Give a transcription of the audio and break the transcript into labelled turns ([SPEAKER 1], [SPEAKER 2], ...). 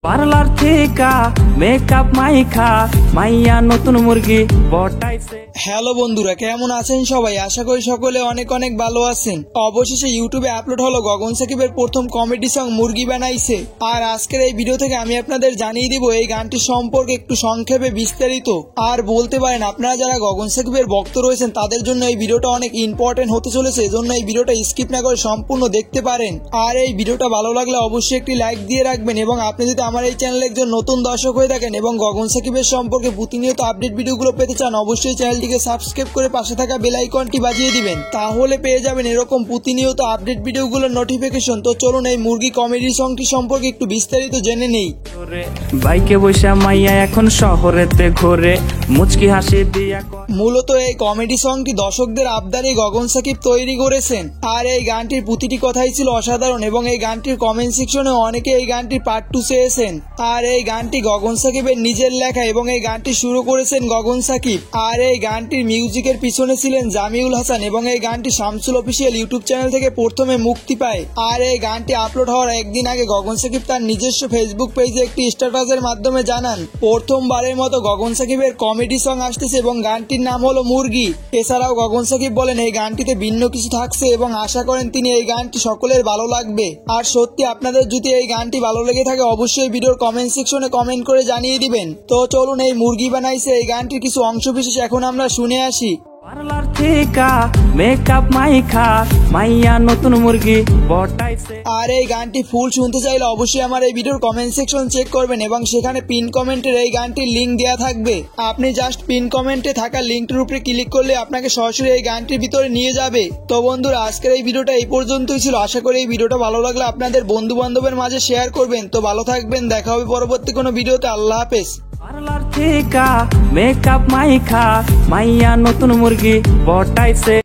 [SPEAKER 1] Parlour থেকে makeup মাইখা মাইয়া নতুন মুরগি বটাইছে।
[SPEAKER 2] হ্যালো বন্ধুরা, কেমন আছেন সবাই? আশা করি সকলে অনেক অনেক ভালো আছেন। অবশেষে ইউটিউবে আপলোড হলো গগন সাকিবের প্রথম কমেডি সং মুরগি বানাইছে। আর আজকের এই ভিডিও থেকে আমি আপনাদের জানিয়ে দিব এই গানটি সম্পর্কে একটু সংক্ষেপে বিস্তারিত। আর বলতে পারেন আপনারা যারা গগন সাকিবের ভক্ত রয়েছেন তাদের জন্য এই ভিডিওটা অনেক ইম্পর্টেন্ট হতে চলেছে, এজন্য এই ভিডিওটা স্কিপ না করে সম্পূর্ণ দেখতে পারেন। আর এই ভিডিওটা ভালো লাগলে অবশ্যই একটি লাইক দিয়ে রাখবেন, এবং আপনি যদি আমার এই চ্যানেলে একজন নতুন দর্শক হয়ে থাকেন এবং গগন সাকিবের সম্পর্কে প্রতিনিয়ত আপডেট ভিডিওগুলো পেতে চান, অবশ্যই চ্যানেলটিকে সাবস্ক্রাইব করে পাশে থাকা বেল আইকনটি বাজিয়ে দিবেন, তাহলে পেয়ে যাবেন এরকম প্রতিনিয়ত আপডেট ভিডিওগুলোর নোটিফিকেশন। তো চলুন এই মুরগি কমেডি সংটি সম্পর্কে একটু বিস্তারিত জেনে নেই।
[SPEAKER 1] বাইকে বসে মাইয়া এখন শহরেতে ঘুরে মুচকি হাসি দিয়া।
[SPEAKER 2] মূলত এই কমেডি সংটি দর্শকদের আবদারে গগন সাকিব তৈরি করেছেন। আর এই গানটির প্রতিটি কথাই ছিল অসাধারণ, এবং এই গানটির কমেন্ট সেকশনে অনেকে এই গানটির পার্ট 2 চেয়েছেন। আর এই গানটি গগন সাকিবের নিজের লেখা, এবং এই গানটি শুরু করেছেন গগন সাকিব। আর এই গানটির মিউজিকের পিছনে ছিলেন জামিউল হাসান, এবং এই গানটি শামসুল অফিসিয়াল ইউটিউব চ্যানেল থেকে প্রথমে মুক্তি পায়। আর এই গানটি আপলোড হওয়ার একদিন আগে গগন সাকিব তার নিজস্ব ফেসবুক পেজে একটি স্ট্যাটাসের মাধ্যমে জানান প্রথমবারের মতো গগন সাকিবের কমেডি সং আসতেছে এবং গানটির নাম হলো মুরগি। এছাড়াও গগন সাকিব বলেন এই গানটিতে ভিন্ন কিছু থাকছে এবং আশা করেন তিনি এই গানটি সকলের ভালো লাগবে। আর সত্যি আপনাদের যদি এই গানটি ভালো লেগে থাকে অবশ্যই ভিডিওর কমেন্ট সেকশনে কমেন্ট করে জানিয়ে দিবেন। তো চলুন এই মুরগি বানাইছে এই গানটির কিছু অংশ বিশেষ এখন আমরা শুনে আসি।
[SPEAKER 1] পার্লার থেকে মেকআপ মাইখা মাইয়া নতুন মুরগি বটাইছে।
[SPEAKER 2] আর এই গানটি ফুল শুনতে চাইলে অবশ্যই আমার এই ভিডিওর কমেন্ট সেকশন চেক করবেন, এবং সেখানে পিন কমেন্টের এই গানটির লিঙ্ক দেওয়া থাকবে। আপনি জাস্ট পিন কমেন্টে থাকা লিঙ্কটির উপরে ক্লিক করলে আপনাকে সরাসরি এই গানটির ভিতরে নিয়ে যাবে। তো বন্ধুরা, আজকের এই ভিডিওটা এই পর্যন্তই ছিল। আশা করি এই ভিডিওটা ভালো লাগলে আপনাদের বন্ধু বান্ধবের মাঝে শেয়ার করবেন। তো ভালো থাকবেন, দেখা হবে পরবর্তী কোনো ভিডিওতে। আল্লাহ হাফেজ।
[SPEAKER 1] পার্লার থেকে মেকআপ মাইখা মাইয়া নতুন মুরগি বটাইছে।